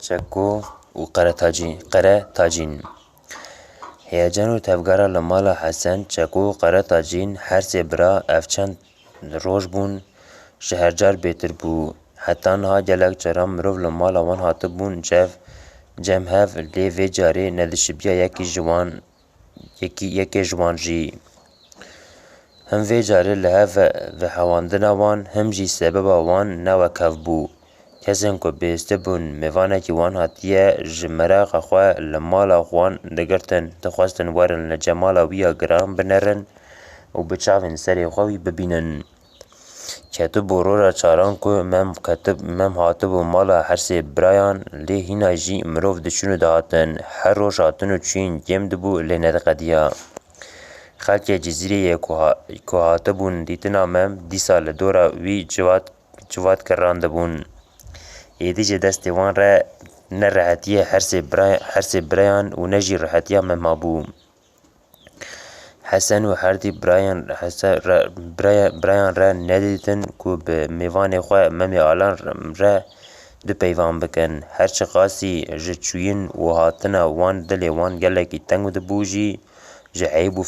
چکو و قره تاجین هیجان و تفگره لمالا حسن چکو و قره تاجین هر سه برا افچند روش بون شهرجار بیتر بو حتی نها گلک جرام مروف لمالا وان هاتو بون جم هف لی وی جاری ندشبیا یکی جوان جی هم وی جاری لها و هواندنا وان هم جی سبب وان نوکف بو کسین کو بیسته بون میوانه کی وان هاتیه جمراغ خواه لمالا خوان دگرتن تخواستن وارن لجمالا ویا گرام بنرن و بچاوین سری خواهی ببینن کتب برورا چاران کو مم هاتب و مالا هر سه برایان لی هینا جی مروف دشونو دهاتن هر روش هاتنو چین گم دبو لی ندقدیا خلک جزیره که هاتبون دیتنا مم دی سال دورا وی جواد کران دبون ایدی جه دست وان را نه راحتیه هر سه برایان و نجی راحتیه ممابو حسن و هردی برایان را ندیدن که به میوان خواه ممی آلان را دو پیوان بکن هرچه قاسی جه چوین و هاتنا وان دل وان گلکی تنگو دبو جی جه عیب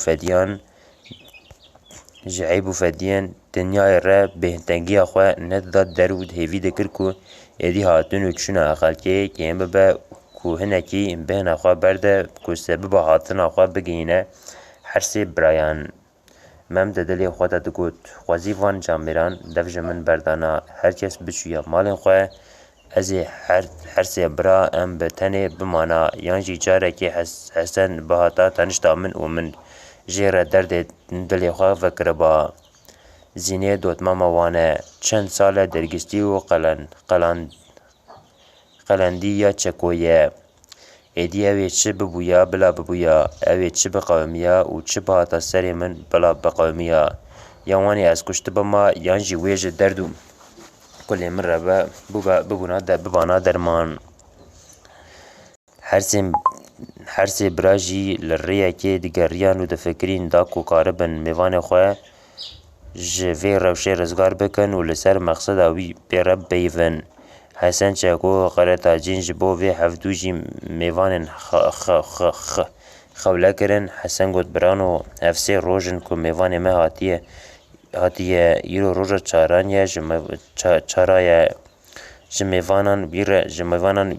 و فدیان دنیای را بهتنگی خواه نداد درود هیوی دکر که ایدی هاتنو چونه اقلکه که هم ببا که هنکی بهن خواه برده که سبب هاتنا خواه بگینه هر سه برایان مم دلی خواه دگوت خوازی وان جامیران دفج من بردانا هر کس بچویا مالن خواه از هر سه برا ام بتنه بمانا یانجی جاره که حسن بهاتا تنشتا من و من جیر درد دلی خواه فکر با زینه دوت ماما وانه چند سال درگستی و قلندی یا چکویه ایدی اوی چه ببویا بلا ببویا اوی چه بقومیا و چه بهاتا سری من بلا بقومیا یوانی از کشت بما یانجی ویج دردو کلی من ربا ببانا درمان هر سه براجی لریه که دیگریان و دفکرین دا کو کاربن میوان خواه جوی روشه رزگار بکن و لسر مقصد اوی بیرب بیون حسن چکو قره تاجین جبو وی هفدو جی میوان خوله کرن حسن گوت برانو هفسه روژن که میوان ما هاتیه ایرو روژا چارانیه چارایه جمیوانان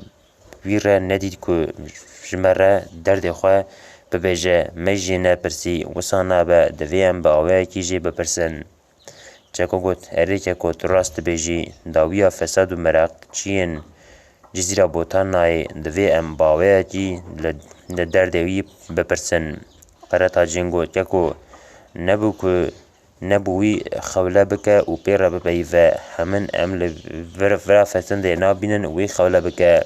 ویره ندید که جمره درد خواه ببیجه میجی نپرسی وسانا با دویم با آوه کیجی بپرسن چکو گوت اره که گوت راست بیجی داویا فساد و مرق چین جزیره بوتان نای دویم با آوه کی لدردوی بپرسن قره تاجین گوت یکو نبوی خوله بکه و پیر ببیوه همین امل ورا فتنده نابینن وی خوله بکه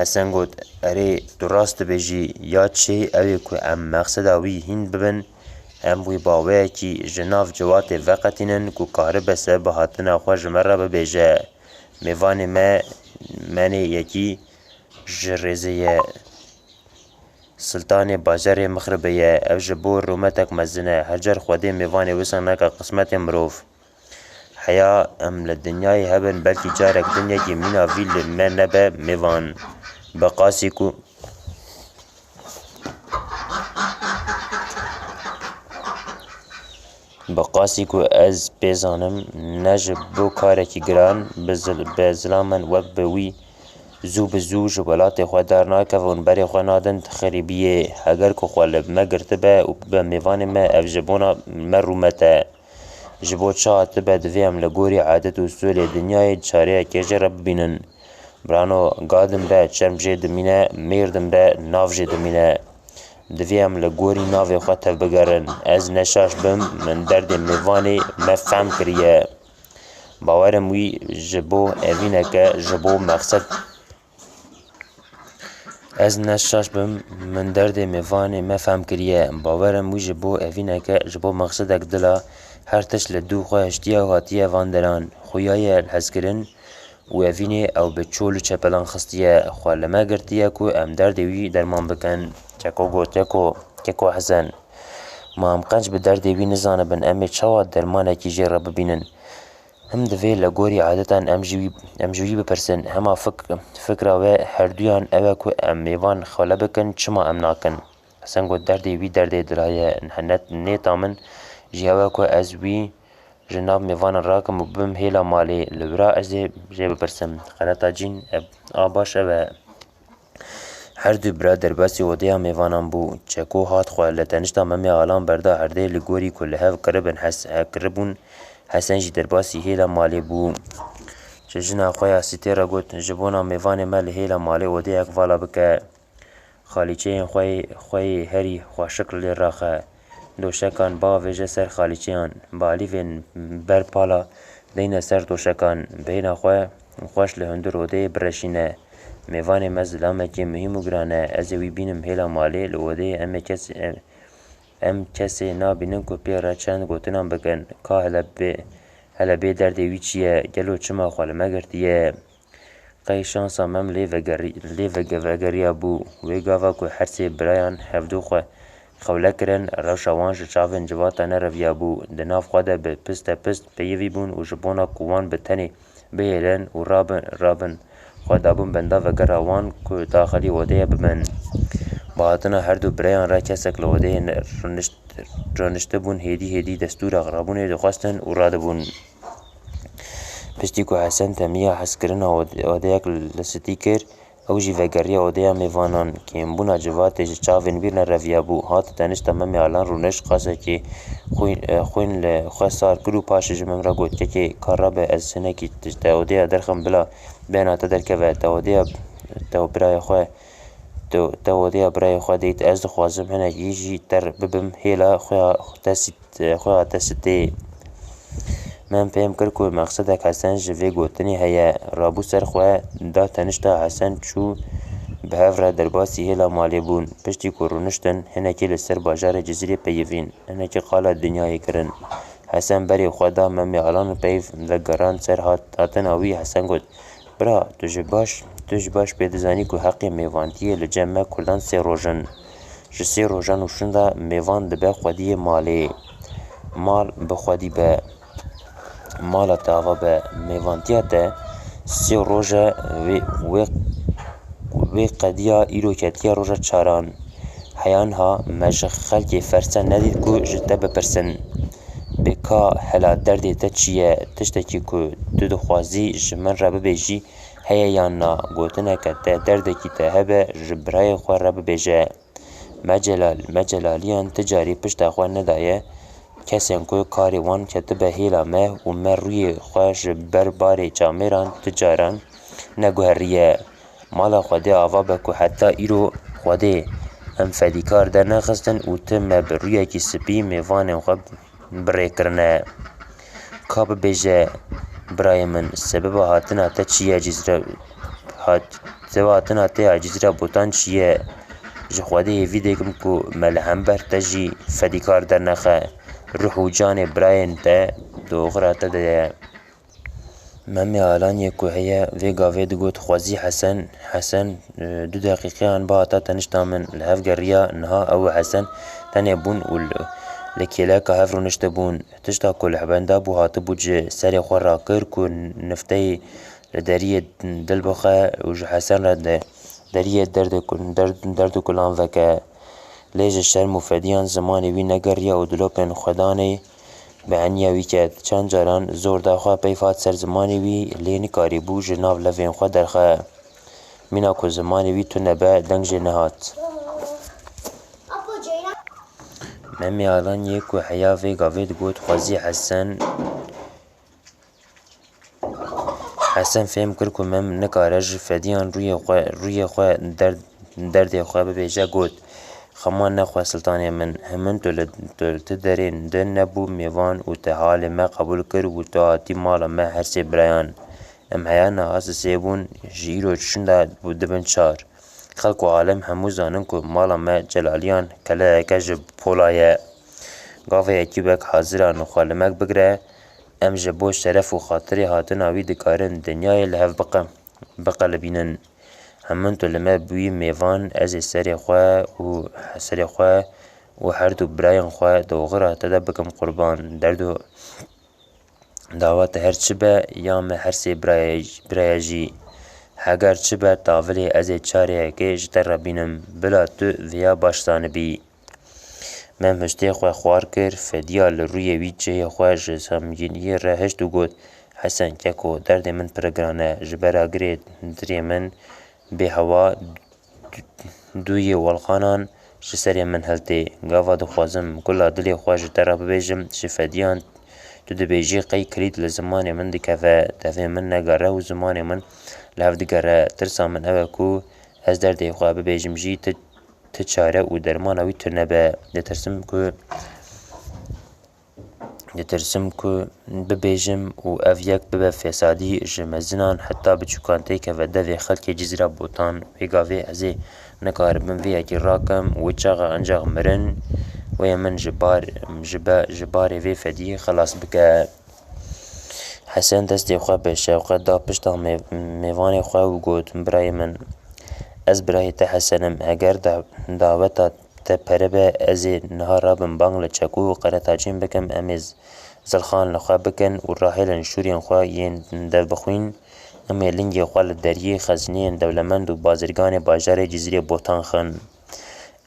حسن گوت اره درست بیجی یا چه اوی که ام مقصد اوی هین ببن ام وی باوه کی جناف جوات وقتینن که کاره بسه بهاتنا خواه جمره ببیجه میوان منی یکی جرزه سلطان بازار مخربیه او جبو رومتک مزنه هجر خوده میوان وسن نکا قسمت مروف حیا ام لدنیای هبن بلکی جارک دنیا کی مینا ویل من نبه میوان بقاسی کو از بیزانم نجب بو کارکی گران بزلامن وک بوی زو بزو جبلات خواه در ناکه و انبری خواه نادن خریبیه اگر که خوالب ما گرته به و به میوان ما اف جبونا ما رومته جبو چاعت به دویم لگوری عادت و سول دنیای چاره کجه رب بینن برانو گادم به چرم جه دمینه میردم به ناف جه دمینه دویم لگوری ناف خواه تف بگرن از نشاش بم من درد میوانی مفهم کریه باورم وی جبو اوینه که جبو مقصد از نشاش بم من درد میوانی مفهم کریه باورم وی جبو اوینه که جبو مقصدک دلا هر تش لدو خواه اشتیه و هاتیه واندران خویای الحز کرن و اوینه او به چول چپلان خستیه خواه لما گرتیه که ام دردوی درمان بکن چکو گوت یکو حسن ما هم قنج به دردوی نزانه بن امی چاوات درمانه کی جه را ببینن هم دوی لگوری عادتان ام جوی بپرسن هما فکر و هر دویان اوه که ام میوان خاله بکن چما ام ناکن حسن گو دردی وی دردی درایه نیتا من جیوه که از وی جناب میوان راکم و بم هیلا مالی لورا از جی بپرسم خلطا جین آباش اوه هر دو برا درباسی ودیا میوانان بو چکو هات خواه لتنشتا ممی آلان بردا هرده لگوری که لحف قربون حسن جی درباسی هیلا مالی بو چجنا خواه سیتی را گوت جبونا میوان مل هیلا مالی ودیا اکوالا بکه خالیچه خواه هری خواه شکل لی راخه دوشکان با ویجه سر خالیچیان بالیوین بر پالا دین سر دوشکان بین خوش لهندر وده برشینه میوان مزلامه که مهم و گرانه از وی بینم هیلا مالی لوده ام کسی نابینن که پیرا چند گوتنان بکن که هلا بی درده وی چیه گلو چما خوال مگرتیه قی شانسا مم لی وگریا بو وی گاوا که هر سی برایان هفدو خوله کرن روشوانش چاوین جواتا نرویا بو دناف خواده به پست پیوی بون و جبونا کوان به تنی بیلن و رابن خدابون بنده و گراوان که داخلی وده بمن باعتنا هر دو برایان را کسک لوده رانشته بون هیدی دستور اغرابون دخواستن و راده بون پشتی که حسن تمیه حس کرن وده یک لستی کر او جی وگریا وده میوانان که امبونا جواتش چاوین بیر نرویا بو هات تنشتا ممی آلان رونش قاسه که خوین لخواه سار کرو پاش جمم را گوت که کار را به از سنه که تشتا وده درخم بلا بینا تدرکه و تو برای خواه دیت از خوازم هنه یجی تر ببم هیلا خواه تسته من فهم کرد که مقصدک حسن جوی گوتنی هیا رابو سر خواه دا تنشتا حسن چو به هفره درباسی هیلا مالی بون پشتی که رونشتن هنه که لسر باجار جزیری پیوین هنه که قال دنیای کرن حسن بری خواه دا ممی علان پیو لگران سر هاتن آوی حسن گود برا توش باش پیدزانی که حقی میوانتیه لجمع کردن سی روژن جسی روژن وشنده میوان دبه خودی مال بخودی به مالا تاوا به میوانتیه سی روژه وی قدیا ایرو کتیا روژه چاران حیان ها مج خلکی فرسن ندید که جده بپرسن بکا هلا دردی تا چیه تشتکی که تو دخوازی جمن را ببیجی هیا یا نا گوتنه که تا دردکی تا هبه جبرای خواه را ببیجه مجلالیان تجاری پشت خواه ندایه کسین که کاری وان کتبه هیلا مه و مه روی خواه جبر باری جامیران تجاران نگوهریه مالا خوده آوا بکو حتی ایرو خوده هم فدیکار در نخستن و تم برویه کی سپی میوان خواه بری کرنه کاب بیجه برای من سبب هاتنا تا چیه جزیره بوتان چیه جخواده هیوی دیگم که ملهم بر تجی فدیکار در نخه روح و جان براین تا دوغرا تا ده ممی آلان یکو هیا ویگا وید گوت خوازی حسن 2 دقیقه آن با تا تنشتا من لحف گریا نها او حسن تنه بون لکیلا که هف رو نشته بون تشتا کل حبنده بو هاتو بو جه سری خور را کر که نفته لداری دل بخه و جو حسن را داری درد کلان وکه لیج شرم و فدیان زمانی وی نگریا و دلوپن خدانه به عنیا وی که چند جاران زور داخواه پیفات سر زمانی وی لینی کاری بو جناب لفین خواه درخواه مینا که زمانی وی تو نبه دنگ نهات ممی آلان یک و حیا ویگا وید گوت خوازی حسن فهم کرد که مم نکارج فدیان روی خواه درد خواه ببیجه گوت خمان نخواه سلطانی من همون تو درین دن نبو میوان و تحال ما قبول کرد و تو آتی مالا ما هر سی برایان ام حیانا آس سیبون جیرو چشنده بوده بن چار خلق و عالم همو زانن که مالا ما جلالیان کلا اکج پولایه گاوه یکی بک حاضران و خالمک بگره ام جبو شرف و خاطری هاتن آوی دکارن دنیای لحف بقلبینن همون تو لما بوی میوان از سری خواه و هر دو براین خواه دو غره تده بکم قربان داوات هر چی به یا me her sê biraya jî heger çi be tavilê ez ê çareyekê ji te re bînim bila tu viya baş zanibî. Memiştê xwe xwar kir fediya li rûyê wî cihê xwe ji xemgîniyê re hişt û got Hesen keko derdê min pir giran e ji bera girê dirê min bêhewa duyê welxanan ji serê min hiltê. Gava dixwazim gula dilê xwe ji te re bibêjim ji fediyan tu dibêjî qey kilîd li zimanê min dikeve devê min negere û zimanê min li hev digere. Tirsa min ew e ku ez derdê xwe bibêjim jî ti çare û dermana wî tune. Ditirsîm ku bibêjim û ev yek bibe fesadî ji mezinan heta biçûkan tê keve devê xelkê Cîzîra Botan. Vê gavê ez ê nikaribim vê yekê rakim wê çaxa ancaq mirin wê min ji barê vê fediyê xelas bike. Hesen destê xwe bi şewqet da pişta mêvanê xwe û got birayê min ez birayê te Hesenim heger daweta te pere be ez ê niha rabim bang li çekû û qeretaciyên bikim em ê zilxan li xwe bikin û rahêlên şûriyên xwe yên dev bixwîn em ê lingê xwe li deriyê xezineyên dewlemend û bazirganê bajarê Cîzîrê Botan xin.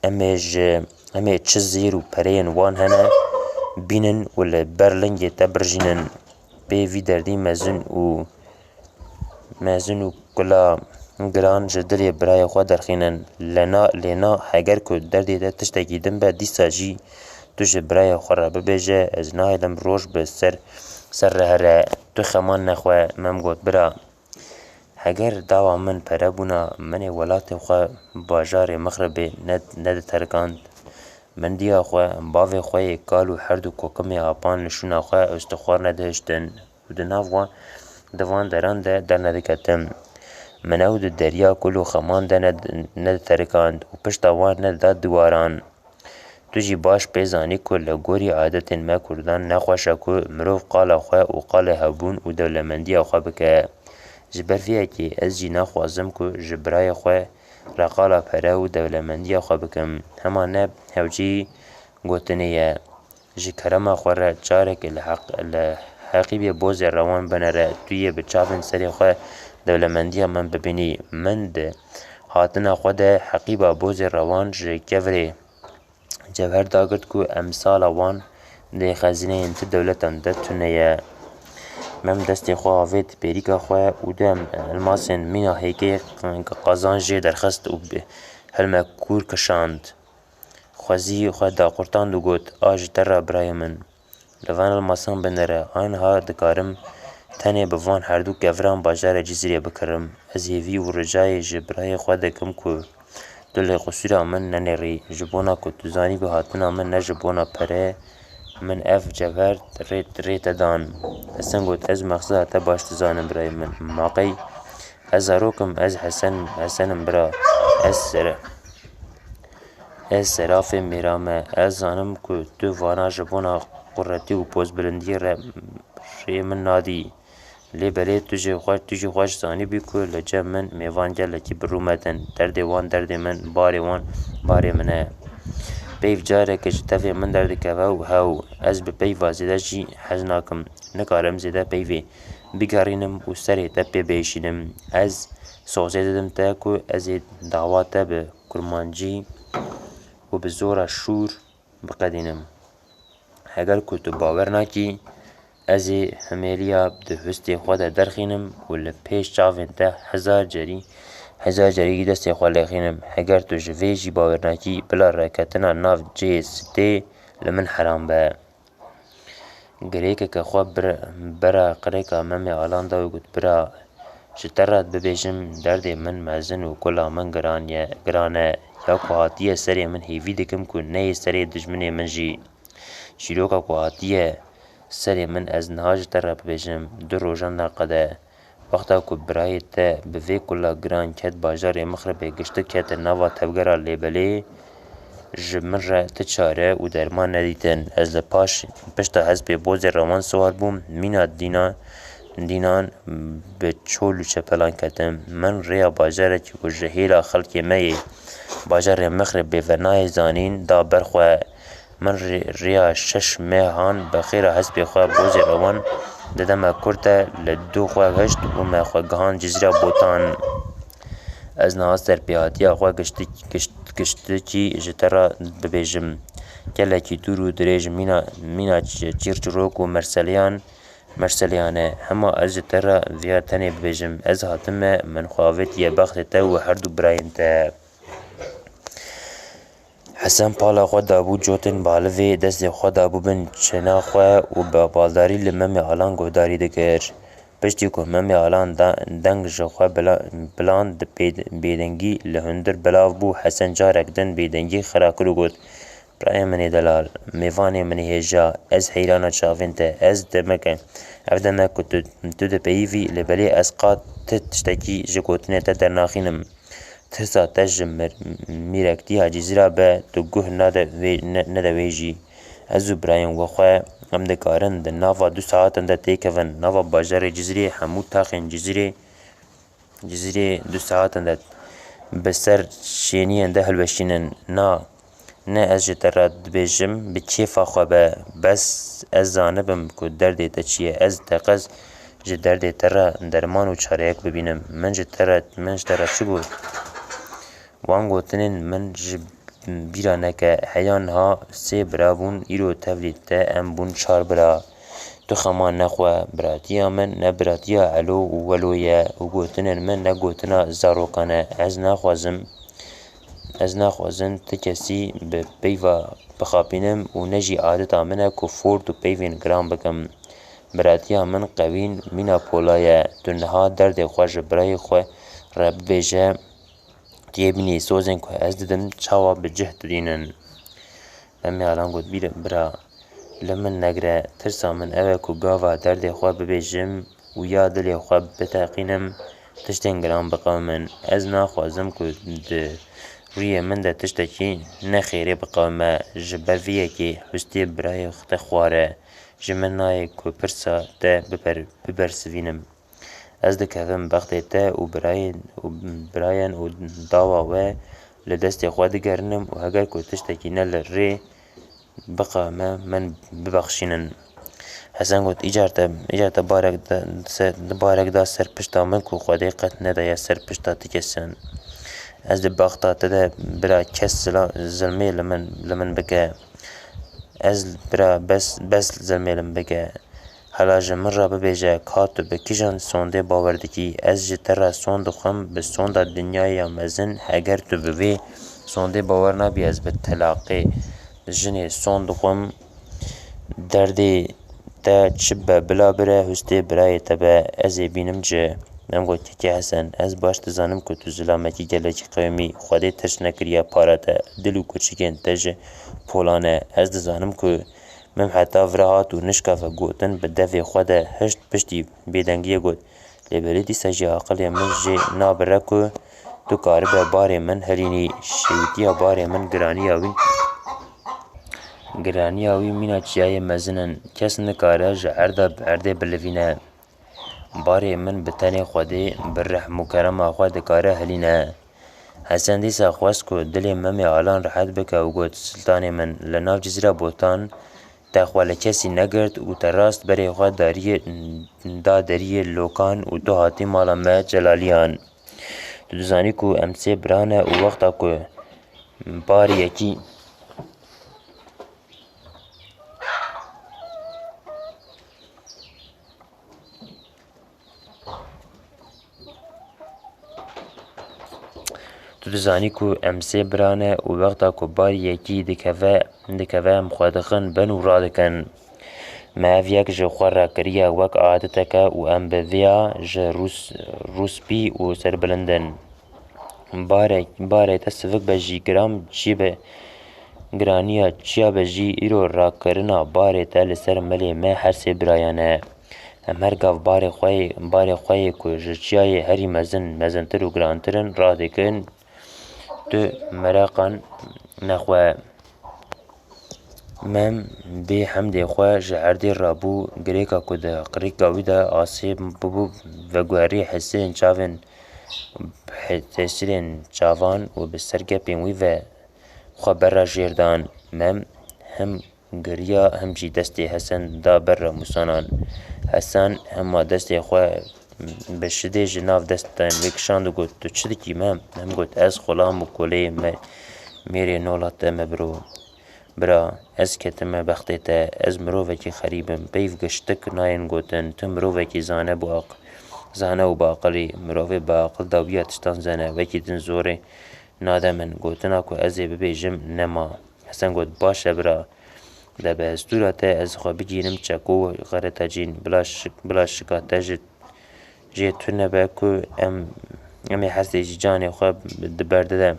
Em ê çi zêr û pereyên wan hene bînin û li ber lingê te birjînin. Pê vî derdî mezin û gula giran ji dilê birayê xwe derxînin. Lê na heger ku derdê te tiştekî din be dîsa jî tu ji birayê xwe re bibêje ez nahêlim roj bi ser re here. Tu xeman nexwe. Mem got bira heger dawa min pere bûna min ê welatê xwe bajarê Mixribê nediterikand. Min diya xwe bavê xwe yê kal û her du kokimê apan li şûna xwe eştixwar nedihiştin û di nav van deran de dernediketim. Min ew di deriya kul û xeman de nediterikand û pişta wan nedida diwaran. Tu jî baş pê zanî ku li gorî adetên me Kurdan nexweş e ku mirov qala xwe û qalê hevbûn û dewlemendiya xwe bike. Ji ber vê yekê ez jî naxwazim ku ji birayê xwe re qala pere û dewlemendiya xwe bikim. Hema ne hewcî gotinê ye. Ji kerema xwe re carekê li heqîbê bozê rewan binêre tu yê bi çavên serê xwe dewlemendiya min bibînî. Min di hatina xwe de heqîba bozê rewan ji kevirê cewher dagirt ku emsala wan dê xezineyên ti dewletan de tune ye. Mem destê xwe avê di pêrîka xwe û du elmasên mîna hêkê qezan jê derxist û bi hilme kûr kişand. Xwezî xwe daqurtand û got a ji te re birayê min li van elmasan binêre aniha dikarim tenê bi van herdû keviran bajarê Cîzîrê bikirim. Ez hêvî û ricayê ji birayê xwe dikim ku tu li qusûra min nenêrî ji bona ku tu zanî ku hatina min ne ji bona pere min ev cewher rê te dan. Hesen got ez mexsida te baş dizanim birayê min. Maqey ez zarokim ez Hesenim bira ez serafê mêra me. Ez zanim ku tu vana ji bona quretî û pozbilindiyê re rê min nadî. Lêbelê tu jî xweş zanîbî ku li cem min mêvan gelekî birûmetin. Derdê wan derdê min barê wan barê min e. Peyv carekê ji tevê min derdikeve û hew ez bi peyva zêde jî hez nakim. Nikarim zêde peyvê bigerînim û serê te pê bêşînim. Ez sozê didim te ku ez ê dawa te bi kurmancî û bi zora şûr biqedînim. Heger ku tu bawer nakî ez ê himêliya di hûstê xwe de derxînim û li pêş çavên te hezar cerî destê xwe lêxînim. Heger tu ji vê jî bawer nakî bila raketina nav cihê sitê li min heram be. Girêkeke xwe bera qirêka memê alan da û got bira ji te re bibêjim derdê min mezin û gula min giran e ya ku hatiye serê min hêvî dikim ku neyê serê dijminê min jî. Çîroka ku hatiye serê min ez niha ji te re bibêjim du rojan neqede. Wexta ku birayê te bi vê kula giran ket bajarê Mixribê giştî kete nava tevgera Lêbelê ji min re ti çare û derman nedîtin. Ez li pişta hespê bozê rewan siwar bûm mîna dînan bi çol û çepelan ketim. Min rêya bajarekî ku ji hêla xelkê me yê bajarê Mixribê ve nayê zanîn da ber xwe. Min rêya şeş mehan bi xêra hespê xwe bozê rewan ددم کرده لدو خواه هشت و ما خواه گهان جزیره بوتان از نها سرپیهاتیا خواه گشتی چی جترا ببیجم گلکی دور و دریج مینا چیرچروک و مرسلیانه هما از جترا ویا تنه ببیجم از هاتم من خواهویت یه بخت تا و هر دو براین تا حسن پالا خود دابو جوتن بالوی دست خود دابو بن چنا خواه و با بالداری لممی آلان گوداری دگر پشتی که ممی آلان دنگ جخواه بلان بیدنگی لهندر بلاو بو حسن جارک دن بیدنگی خراکلو گود برای منی دلال میوانی منی هجا از حیرانا چاوین تا از دمکن او دمک تو دپیوی لبلی از قاد تشتکی جگوتنه تا درناخینم ترسا تجم میرکتی ها جزیره به تو گوه ندویجی ازو برایم وخواه هم دکارن ده ناوا 2 ساعتن ده تیکون ناوا باجر جزیره همو تاخین جزیره 2 ساعتن ده بسر شینین ده هلوشینن نه از جتر بیجم به کیفا خواه به بس از زانبم که درده تا چیه از تقز جه درده تر درمان و چاره یک ببینم من جتر چی بود وان گوتنین من بیرا نکه حیان ها 3 برا بون ایرو تولید تا ام بون 4 برا تو خمان نخواه براتیا من نبراتیا علو و ولویا و گوتنین من نگوتنا زاروکانه از نخوازن تکسی به پیوا بخابینم و نجی عادت آمنه که فورد و پیوین گرام بکم براتیا من قوین مینا پولایه دنها درد خواه برای خواه رب بیجه تیبینی سوزن که از ددم چاوا به جهت دینن ممی الان گود بیرم برا لمن نگره ترسا من اوه که گاوا درد خواه ببیجم و یا دل خواه بتاقینم تشتین گرام بقومن از ناخوازم که روی من ده تشتکی نخیره بقومه جبرویه که حستی برای خط خواره جمن نای که پرسا ده ببرسوینم از دکوم بخته تا و براین و داوا و لدست خود دگرنم و اگر که تشتکی نل ری بقامه من ببخشینن حسن گفت ایجارتا بارک دا سر پشتا من که خودی قد ندایا سر پشتا تکسن از ده باختا تده برا کس ظلمه لمن بگه از برا بس ظلمه لمن بگه حالا جمن را ببیجه کاتو به کیجان سونده باوردکی از جتر را سوند خم به سوند دنیای مزن اگر تو بوی سونده باور نبی از به طلاقه جنه سوند خم درده تا چبه بلا بره هسته برای تبه از بینم جه من گوتی که حسن از باش تزانم که تو ظلامتی گلکی قیمی خوده ترش نکریه پارته دلو کچکین تجه پولانه از دزانم که مم حتی ورهات و نشکاف گوتن به دفع خود هشت پشتی بیدنگی گوت لیبری دیسا جی عقل من جی نابره که تو کاری به بار من هلینی شیوتیا بار من گرانی آوی مینا چیای مزنن کس نکاره جه عرده بلوینه بار من بتنی خوده بر رحم و کرم خود کاره هلینه حسن دیسا خواست که دل ممی آلان راحت بکه و گوت سلطان من لناف جزیره بوتان تخوال کسی نگرد و تراست بری خواه داری لوکان و تو هاتی مالا ما جلالیان تو دزانی که امسی برانه و وقتا که بار یکی دکوه مخوادخن بن و رادکن ما ویک جو خور را کریه وک عادتک و ام بویا جو روس بی و سر بلندن باره تصفق بجی گرام چی به گرانیا چیا بجی ایرو را کرنا باره تل سر ملی ما هر سی برایانه هر گاو باره خواه که جچیای هری مزنتر و گرانترن را دکن تو مراقان نخواه مم بی حمد خواه جعردی رابو گریکا کده قریکا ویدا آسیب ببو و گوهری حسین چاوین تسیرین چاوان و بسرگه پیموی و خواه برا جیردان مم هم گریا هم جی دستی حسن دا برا موسانان حسن هما دست خو بشده جناف دستن وکشاند و گوت تو چی دکی هم گوت از خلام و کلی میری نولات مبرو برا از کتم بختی تا از مروفکی خریبم بیف گشتک ناین گوتن تو مروفکی زانه و باقلی مروفی باقل داویاتشتان زنه وکی دن زوره ناده من گوتنا که ازی ببیجم نما حسن گوت باشه برا ده به استورات از خواه بگیرم چکو غرطا جین بلا شکاته جه تو نبه که امی حسی جانی خواه دبرده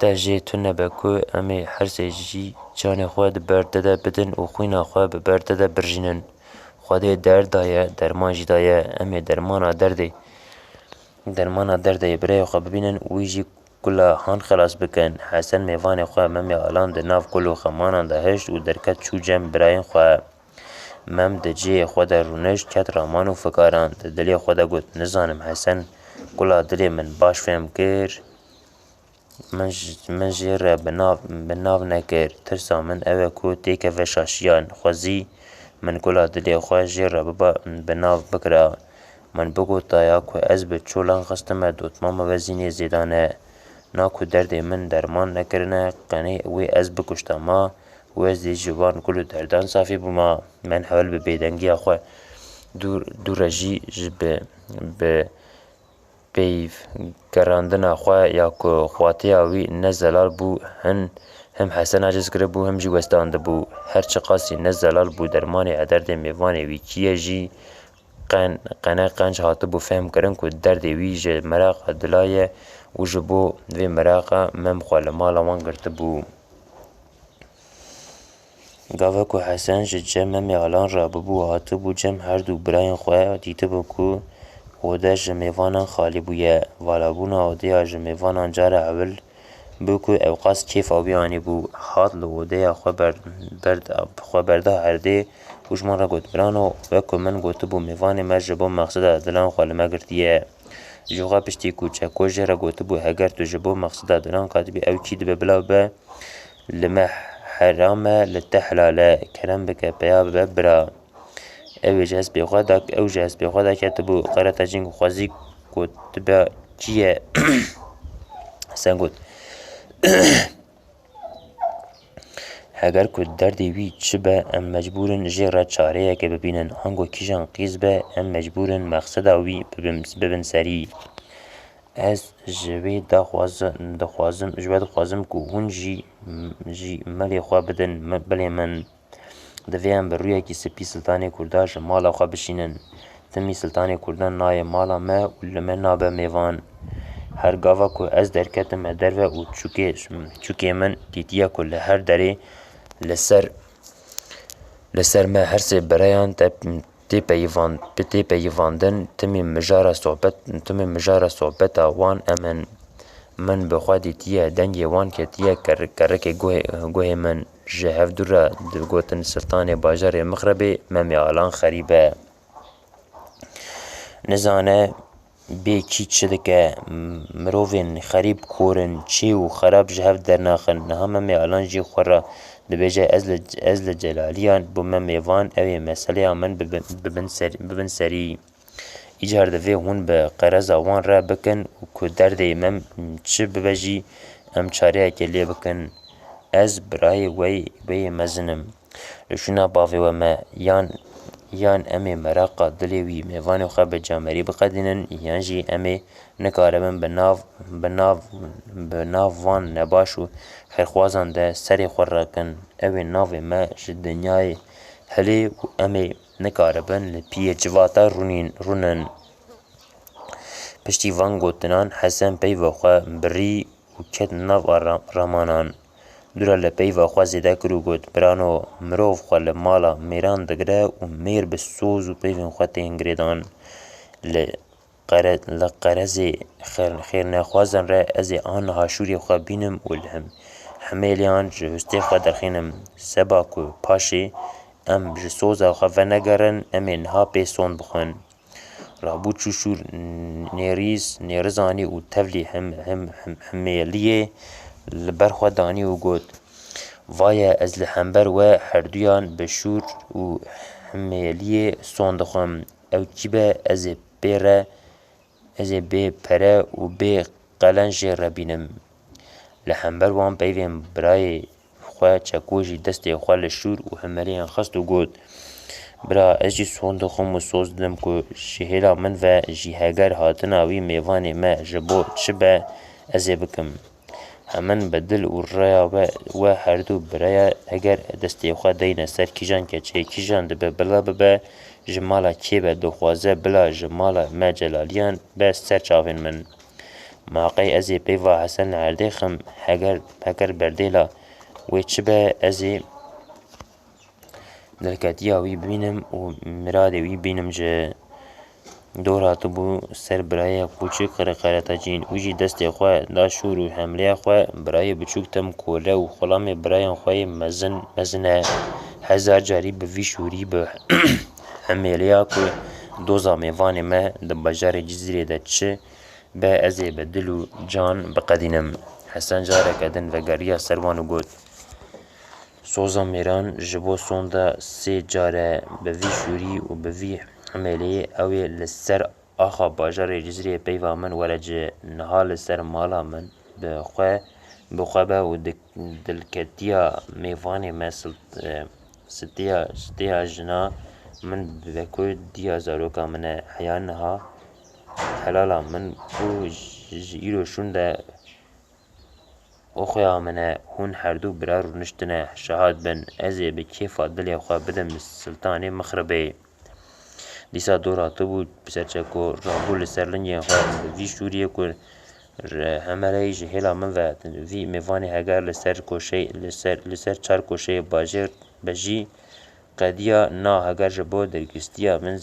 ده جه تو نبه که امی حسی جانی خواه دبرده ده بدن و خوینا خواه ببرده ده برجینن خواه ده درد دایه درمان جی دایه امی درمانا درده برای خواه ببینن ویجی کلا هان خلاص بکن حسن میوان خواه ممی آلان ده ناف کلو خمانان ده هشت و درکت چو جم براین خواه مم ده جه خواه ده رونش کت رامان و فکاران ده دلی خواه ده گوت نزانم حسن کلا دلی من باش فهم کر من جیر بناو نکر ترسا من اوه کو تیکه و شاشیان خوزی من کلا دلی خواه جیر بناو بکرا من بگو تایا که از به چولان خستم دوت ماما وزینی زیدانه ناکو درد من درمان نکرنه قنی وی از بکشتا ما و از دی جوان کلو دردان صافی بوما من حول به بیدنگی خواه دور جی به پیف گراندن خواه یا که خواتی آوی نزلال بو هم حسن عجز کرده بو هم جی وستانده بو هر چه قاسی نزلال بو درمان عدرد میوانه وی کیه جی قنج هاته بو فهم کرن که درد وی جه مراقه دلایه و جبو وی مراقه مم خواه مالا وان گرته بو گاوه که حسن جه ممی آلان را ببو هاته بو جم هر دو براین خواه دیده بو که خوده جمیوانان خالی بویه والا بونا اوده جمیوانان جار اول بو که اوقاس کیف آبیانی بو هات لوده خواه برده هرده وجمان را گوت برانو وکو من گوت بو میوان مرج بو مقصد دلان خواه لما گرتیه جوغا پشتی کوچه کوچه را گوت بو هگر تو جبو مقصد دلان قادبی او چید ببلا به لما حرامه لتحلاله کرم بکه پیا ببرا او جهاز بخواده که تبو قرارت جنگ خوازی کود تبا چیه حسن گود اگر کود دردی وی چه به ام مجبورن جه را چاره که ببینن هنگو کیجان قیز به ام مجبورن مقصد وی ببن سری از جوی دخوازم که هون جی ملی خواه بدن بلی من دویم بر روی کی سپی سلطان کرداش مالا خواه بشینن تمی سلطان کردان نای مالا ما و لمه نابه میوان هر گاوا که از درکتم دروه و چوکه من دیتیا که لهر داره لسر ما هر سه برایان تی پیواندن تمی مجار صحبت وان امن من بخوا دیتیا دنگی وان که تیا کرک گوه من جهف دورا گوتن سلطان باجار مغربی ممی آلان خریبه نزانه بی کی چده که مروفین خریب کورن چی و خراب جهف در ناخن نها ممی آلان جی خورا دبیجه از لجلالیان بو ممی وان اوی مسئله من ببن سری ایجار دوی هون به قرز وان را بکن و که درده مم چه ببجی ام چاره کلیه بکن از برای وی مزنم لشونا باوی و ما یان امی مراقا دلیوی میوان خواه به جامری بقدینن یان جی امی نکاربن بناو وان نباشو خیرخوازان ده سری خور راکن اوی ناو ما دنیای هلی و امی نکاربن لپی جواتا رونن پشتی وان گوتنان حسن پی وخوا بری و کت ناو رامانان دورا لپی وخوا زیده کرو گوت برانو مروف خوا لمالا میران دگره و میر بسوز و پیوین خوا تینگریدان لقرز خیر نخوازن را از آن هاشوری خوا بینم و لهم حمیلیان جهسته خوا درخینم سبا که پاشی ام جسوزا خوا و نگرن امین ها پیسون بخون رابو چوشور نیرزانی و تفلی همیلیه لبرخوا دانی و گوت وای از لحنبر و هردویان بشور و همێلیê son dixwim. Ew çi be ez ê bê pere û bê qelen jê re bînim. Li hember wan peyvên birayê xwe çekû jî destê xwe li şûr û hemeliyên xist û got: Bira, ez jî son dixwim û soz didim ku ji hêla min ve jî heger hatina wî mêvanê me ji bo çi be ez ê bikim. Hemin bi dil û rêya we herdû biraya heger destê xwe deyne ser kîjan keçê, kîjan dibe bila bibe, ji mala kê be dixwaze bila ji mala me celaliyan be ser çavên min. Maqey ez ê peyva Hesen li erdê xim, heger berdêla wê çi be ez ê dilketiya wî bînim û miradê wî bînim ji dor hatibû ser birayek kûçik qeretacîn. Wî jî destê xwe da şûr û hemleya xwe birayê biçûk tem kole û xulamê birayên xwe yê mezin e. Hezar carî bi vî şûrî bi hemêliya ku doza mêvanê me di bajarê Cizîrê de çi be ez ê bi dil û can biqedînim. Hesen careke din vegeriya ser wan û got: Soza mêran ji bo son de sê care bi vî şûrî û bi vî hemeliyê ew ê li ser axa bajarê Cizîrê peyva min were ci niha li ser mala min bixwebe û dilketiya mêvanê me stêya jina min veko diya zaroka min e. Heya niha helala min bû ji îro şûn de oxuya min e. Hûn herdû bira rûniştine şehad bin. Ez ê bi kêfa dilê xwe bidim Siltanê Mixribê. Dîsa dor hatibû piserçeko rabû li ser lingên xwe bi vî şûriyê ku hemeleyê ji hêla min ve vî mêvanê heger li ser çar koşeyê bajêr be jî qediya na heger ji bo dergîstiya min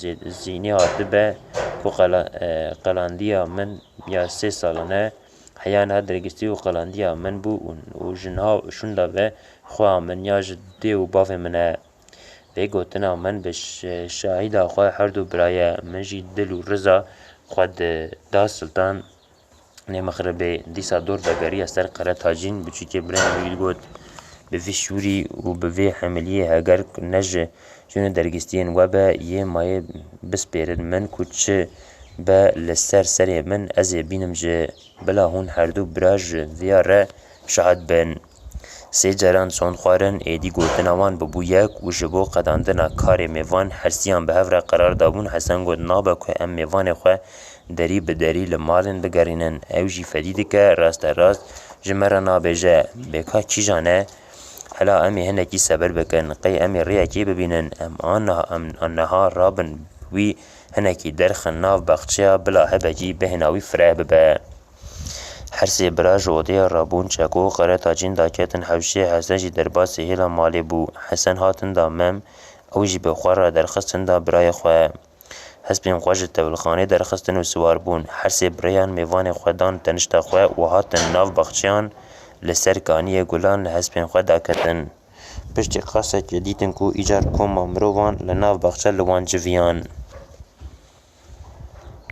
zînî hatibe ku qelandiya min ya 3 salan e. Heya niha dergîstî û qelandiya min bû û ji niha şûnda ve xweha min ya ji dê û bavê min e. Vê gotina min bi şahîda xwe herdû biraye. Min jî dil û riza xwe da Siltanê Mixribê. Dîsa dor vegeriya ser qeretacîn biçûkê birayên wî got: Bi vî şûrî û bi vê hemeliyê heger ne ji cûnê dergîstiyên we be yê mayê bispêrin min ku çi be li ser serê min ez ê bînim ji bila hûn herdû bira ji vêya re şehad bin. Sê caran son xwarin êdî gotina wan bibû yek û ji bo qedandina karê mêvan hersiyan bi hev re qerar dabûn. Hesen got nabe ku em mêvanê xwe derî bi derî li malên bigerînin. Ew jî fedî dike rasterast ji me re nabêje: Bêka kîjan e? Hela em ê hinekî seber bikin, qey em ê rêyekê bibînin. Em aniha rabin wî hinekî derxin nav baxçeya bila hebekî bihêna wî fireh bibe. Her sê bira ji odeya rabûn çeko qeretacîn daketin hewşê. Hesen jî derbasî hêla malê bû. Hesen hatin da mem ew jî bi xwe re derxistin da birayê xwe. Hespên xwe ji tevlixanê derxistin û siwar bûn. Her sê birayan mêvanê xwe dan tenişta xwe û hatin nav baxçeyan li ser kaniyê gulan li hespên xwe daketin. Piştî qasekê dîtin ku îcar koma mirovan li nav baxçe li wan civiyan.